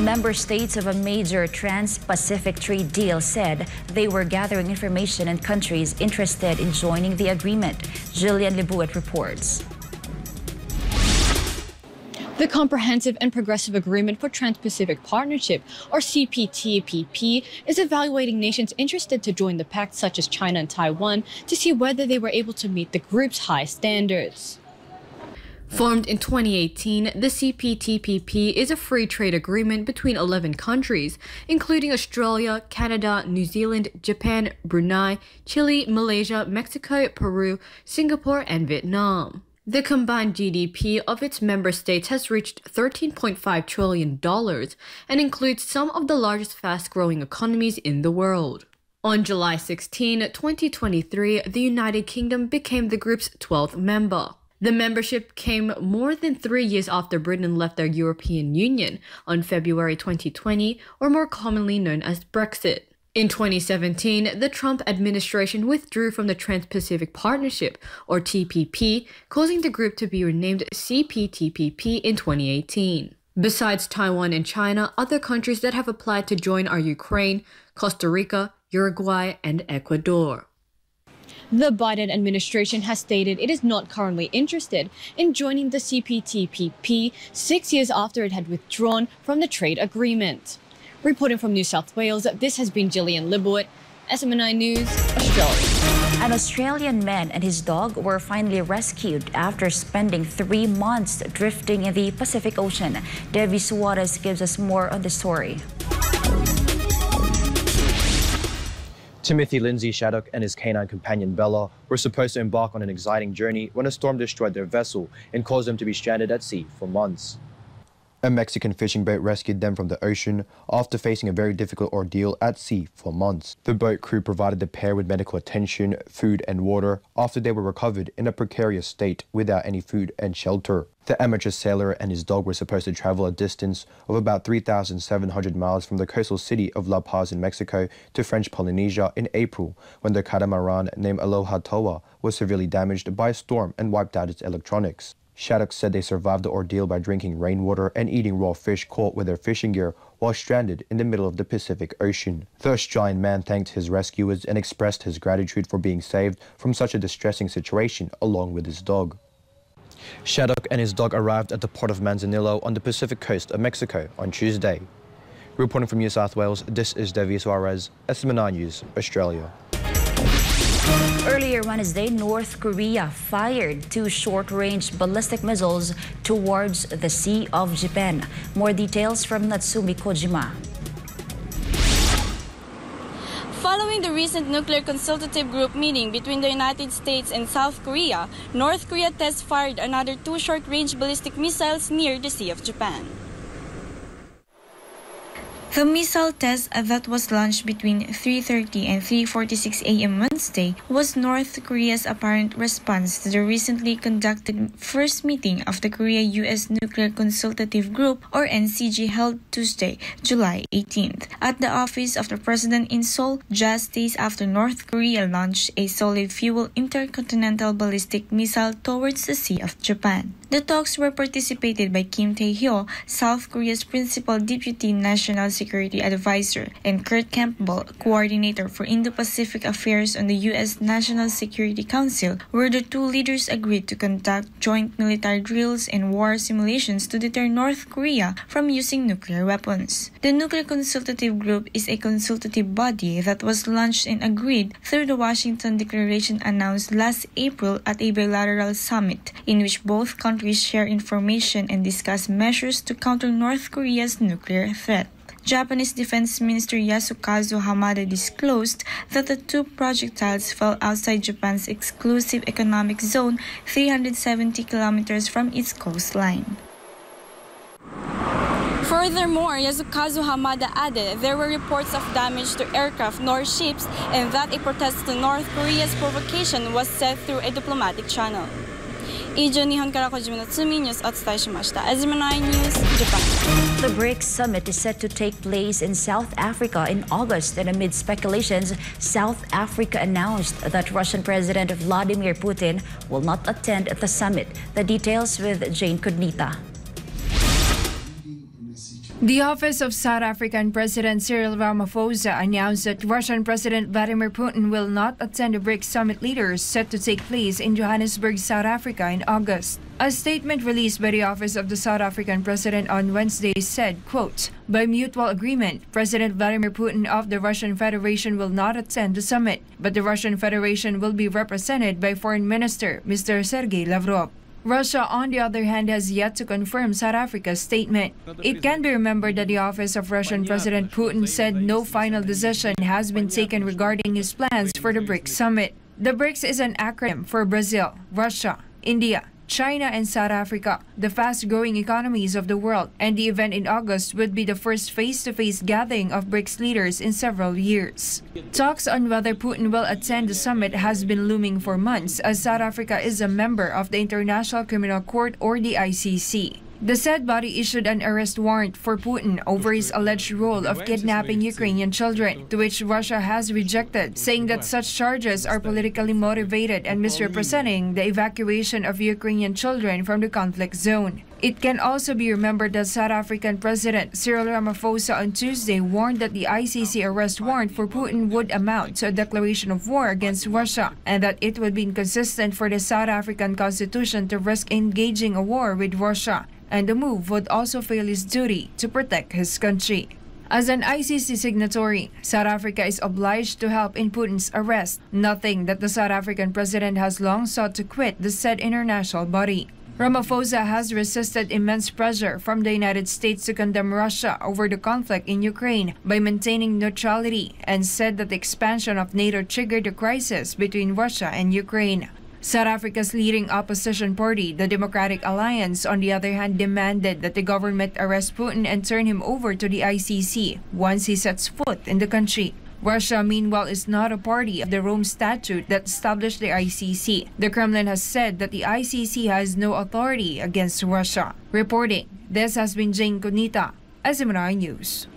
Member states of a major trans-Pacific trade deal said they were gathering information on countries interested in joining the agreement. Jillian Libuit reports. The Comprehensive and Progressive Agreement for Trans-Pacific Partnership, or CPTPP, is evaluating nations interested to join the pact, such as China and Taiwan, to see whether they were able to meet the group's high standards. Formed in 2018, the CPTPP is a free trade agreement between 11 countries, including Australia, Canada, New Zealand, Japan, Brunei, Chile, Malaysia, Mexico, Peru, Singapore, and Vietnam. The combined GDP of its member states has reached $13.5 trillion and includes some of the largest fast-growing economies in the world. On July 16, 2023, the United Kingdom became the group's 12th member. The membership came more than 3 years after Britain left the European Union on February 2020, or more commonly known as Brexit. In 2017, the Trump administration withdrew from the Trans-Pacific Partnership, or TPP, causing the group to be renamed CPTPP in 2018. Besides Taiwan and China, other countries that have applied to join are Ukraine, Costa Rica, Uruguay, and Ecuador. The Biden administration has stated it is not currently interested in joining the CPTPP 6 years after it had withdrawn from the trade agreement. Reporting from New South Wales, this has been Jillian Libuit, SMNI News, Australia. An Australian man and his dog were finally rescued after spending 3 months drifting in the Pacific Ocean. Devi Suarez gives us more on the story. Timothy Lindsay Shattuck and his canine companion Bella were supposed to embark on an exciting journey when a storm destroyed their vessel and caused them to be stranded at sea for months. A Mexican fishing boat rescued them from the ocean after facing a very difficult ordeal at sea for months. The boat crew provided the pair with medical attention, food and water after they were recovered in a precarious state without any food and shelter. The amateur sailor and his dog were supposed to travel a distance of about 3,700 miles from the coastal city of La Paz in Mexico to French Polynesia in April, when the catamaran named Aloha Toa was severely damaged by a storm and wiped out its electronics. Shattuck said they survived the ordeal by drinking rainwater and eating raw fish caught with their fishing gear while stranded in the middle of the Pacific Ocean. The Australian man thanked his rescuers and expressed his gratitude for being saved from such a distressing situation along with his dog. Shattuck and his dog arrived at the port of Manzanillo on the Pacific coast of Mexico on Tuesday. Reporting from New South Wales, this is Devi Suarez, SMNI News, Australia. Earlier Wednesday, North Korea fired 2 short-range ballistic missiles towards the Sea of Japan. More details from Natsumi Kojima. Following the recent nuclear consultative group meeting between the United States and South Korea, North Korea test-fired another 2 short-range ballistic missiles near the Sea of Japan. The missile test that was launched between 3:30 and 3:46 a.m. Wednesday was North Korea's apparent response to the recently conducted first meeting of the Korea-US Nuclear Consultative Group, or NCG, held Tuesday, July 18th, at the office of the president in Seoul, just days after North Korea launched a solid-fuel intercontinental ballistic missile towards the Sea of Japan. The talks were participated by Kim Tae-hyo, South Korea's principal deputy national security advisor, and Kurt Campbell, coordinator for Indo-Pacific affairs on the U.S. National Security Council, where the 2 leaders agreed to conduct joint military drills and war simulations to deter North Korea from using nuclear weapons. The Nuclear Consultative Group is a consultative body that was launched and agreed through the Washington Declaration announced last April at a bilateral summit, in which both countries share information and discuss measures to counter North Korea's nuclear threat. Japanese Defense Minister Yasukazu Hamada disclosed that the 2 projectiles fell outside Japan's exclusive economic zone, 370 kilometers from its coastline. Furthermore, Yasukazu Hamada added there were reports of damage to aircraft nor ships, and that a protest to North Korea's provocation was set through a diplomatic channel. 以上、日本から小島のツーミーニュースお伝えしました。SMNI News Japan. The BRICS summit is set to take place in South Africa in August, and amid speculations, South Africa announced that Russian President Vladimir Putin will not attend the summit. The details with Jane Kudnita. The office of South African President Cyril Ramaphosa announced that Russian President Vladimir Putin will not attend the BRICS summit leaders set to take place in Johannesburg, South Africa in August. A statement released by the office of the South African president on Wednesday said, quote, "By mutual agreement, President Vladimir Putin of the Russian Federation will not attend the summit, but the Russian Federation will be represented by Foreign Minister Mr. Sergei Lavrov." Russia, on the other hand, has yet to confirm South Africa's statement. It can be remembered that the office of Russian President Putin said no final decision has been taken regarding his plans for the BRICS summit. The BRICS is an acronym for Brazil, Russia, India, China, and South Africa, the fast-growing economies of the world, and the event in August would be the first face-to-face gathering of BRICS leaders in several years. Talks on whether Putin will attend the summit has been looming for months, as South Africa is a member of the International Criminal Court, or the ICC. The said body issued an arrest warrant for Putin over his alleged role of kidnapping Ukrainian children, to which Russia has rejected, saying that such charges are politically motivated and misrepresenting the evacuation of Ukrainian children from the conflict zone. It can also be remembered that South African President Cyril Ramaphosa on Tuesday warned that the ICC arrest warrant for Putin would amount to a declaration of war against Russia, and that it would be inconsistent for the South African Constitution to risk engaging a war with Russia, and the move would also fail his duty to protect his country. As an ICC signatory, South Africa is obliged to help in Putin's arrest, noting that the South African president has long sought to quit the said international body. Ramaphosa has resisted immense pressure from the United States to condemn Russia over the conflict in Ukraine by maintaining neutrality, and said that the expansion of NATO triggered the crisis between Russia and Ukraine. South Africa's leading opposition party, the Democratic Alliance, on the other hand, demanded that the government arrest Putin and turn him over to the ICC once he sets foot in the country. Russia, meanwhile, is not a party of the Rome Statute that established the ICC. The Kremlin has said that the ICC has no authority against Russia. Reporting, this has been Jane Cunita, SMNI News.